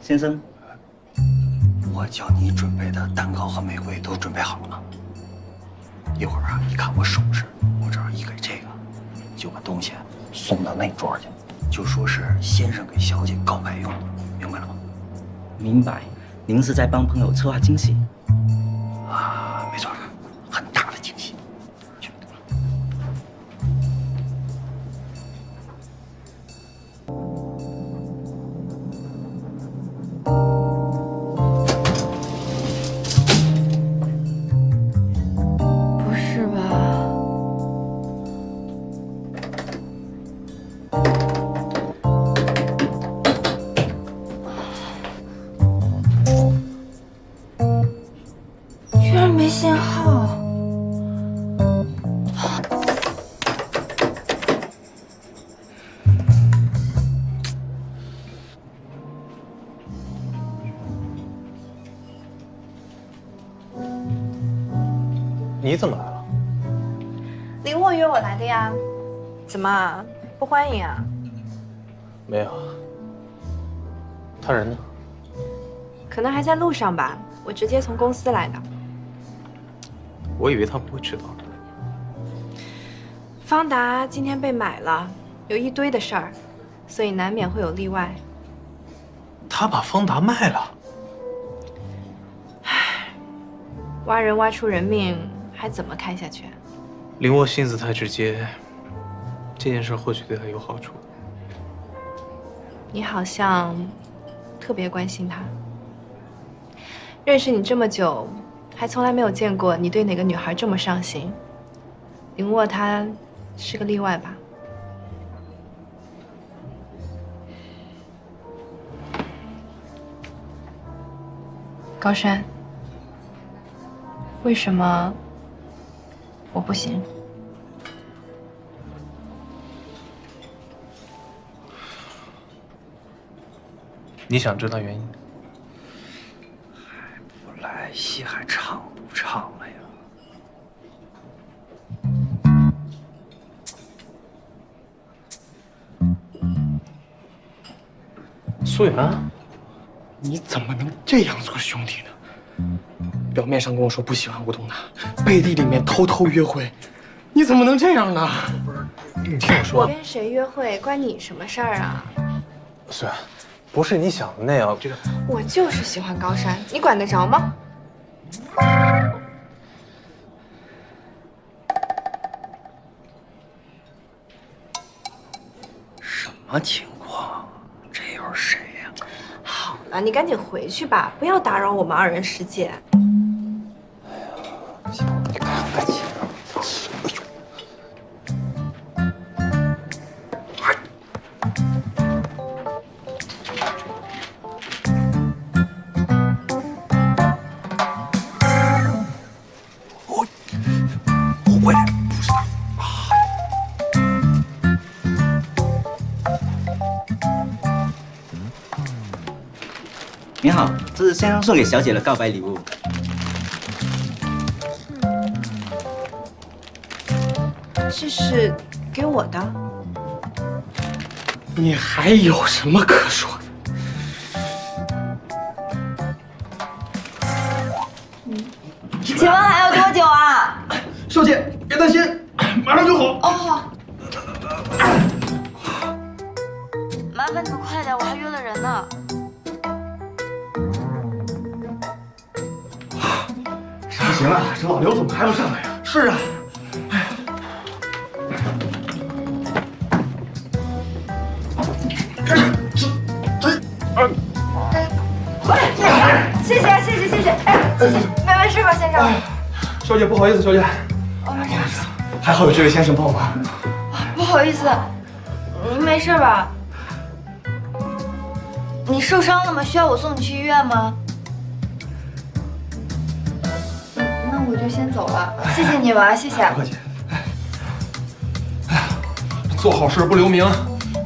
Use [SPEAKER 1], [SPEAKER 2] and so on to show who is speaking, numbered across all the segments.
[SPEAKER 1] 先生，我叫你准备的蛋糕和玫瑰都准备好了吗？一会儿啊，你看我手势，我这儿一给这个，就把东西送到那桌去，就说是先生给小姐告白用的，明白了吗？明白。您是在帮朋友策划惊喜？啊，没错，很大的惊喜。去。
[SPEAKER 2] 不是吧？居然没信号！
[SPEAKER 3] 你怎么来了？
[SPEAKER 2] 林沃约我来的呀。怎么不欢迎啊？
[SPEAKER 3] 没有。他人呢？
[SPEAKER 2] 可能还在路上吧。我直接从公司来的。
[SPEAKER 3] 我以为他不会迟到。
[SPEAKER 2] 方达今天被买了，有一堆的事儿，所以难免会有例外。
[SPEAKER 3] 他把方达卖了。
[SPEAKER 2] 唉，挖人挖出人命，还怎么开下去？
[SPEAKER 3] 林沃性子太直接，这件事或许对他有好处。
[SPEAKER 2] 你好像特别关心他。认识你这么久，还从来没有见过你对哪个女孩这么上心。林沃他是个例外吧？高山，为什么我不行？
[SPEAKER 3] 你想知道原因？
[SPEAKER 1] 不来，戏还唱不唱了呀？
[SPEAKER 3] 苏远，
[SPEAKER 4] 你怎么能这样做兄弟呢？表面上跟我说不喜欢吴东娜，背地里面偷偷约会，你怎么能这样呢？
[SPEAKER 3] 你听我说，
[SPEAKER 2] 我跟谁约会关你什么事儿啊？
[SPEAKER 3] 苏远，不是你想的那样。这个，
[SPEAKER 2] 我就是喜欢高山，你管得着吗？
[SPEAKER 1] 什么情况？这又是谁呀？
[SPEAKER 2] 好了，你赶紧回去吧，不要打扰我们二人世界。
[SPEAKER 1] 行，你看看去。我也不知道。你好，这是先生送给小姐的告白礼物。
[SPEAKER 2] 这是给我的。
[SPEAKER 4] 你还有什么可说的？
[SPEAKER 5] 请问还要多久啊？
[SPEAKER 4] 少姐，别担心，马上就好。
[SPEAKER 5] 哦，好。麻烦你们快点，我还约了人呢。
[SPEAKER 4] 不行啊，这老刘怎么还不上来呀？是啊，
[SPEAKER 5] 谢谢谢谢谢谢，哎，谢谢，没事吧，先生？
[SPEAKER 4] 少姐不好意思，少姐，还好有这位先生帮忙。
[SPEAKER 5] 不好意思，你没事吧？你受伤了吗？需要我送你去医院吗？那我就先走了，谢谢你们，谢谢。
[SPEAKER 4] 不客气。做好事不留名，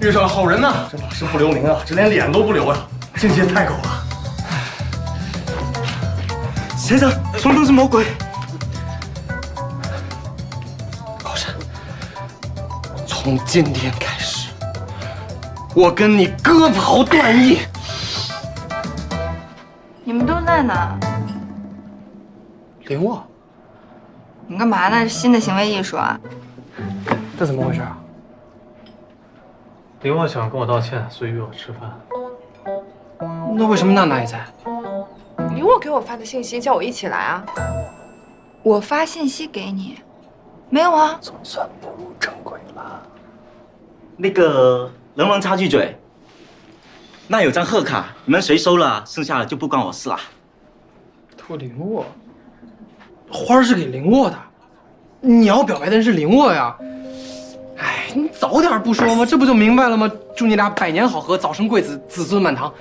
[SPEAKER 4] 遇上了好人呢。这老是不留名啊，这连脸都不留啊，境界太高了。先生，从都是魔鬼。高山，从今天开始，我跟你割袍断义。
[SPEAKER 5] 你们都在呢？
[SPEAKER 4] 林沃，
[SPEAKER 5] 你干嘛呢？新的行为艺术啊？
[SPEAKER 4] 这怎么回事啊？
[SPEAKER 3] 林沃想跟我道歉，所以约我吃饭。
[SPEAKER 4] 那为什么娜娜也在？
[SPEAKER 2] 林沃给我发的信息叫我一起来啊。
[SPEAKER 5] 我发信息给你，没有啊？
[SPEAKER 1] 总算步入正轨了。
[SPEAKER 6] 那个能不能插句嘴？那有张贺卡，你们谁收了，剩下的就不关我事了。
[SPEAKER 4] 托林沃，花儿是给林沃的，你要表白的人是林沃呀。哎，你早点不说吗？这不就明白了吗？祝你俩百年好合，早生贵子，子孙满堂。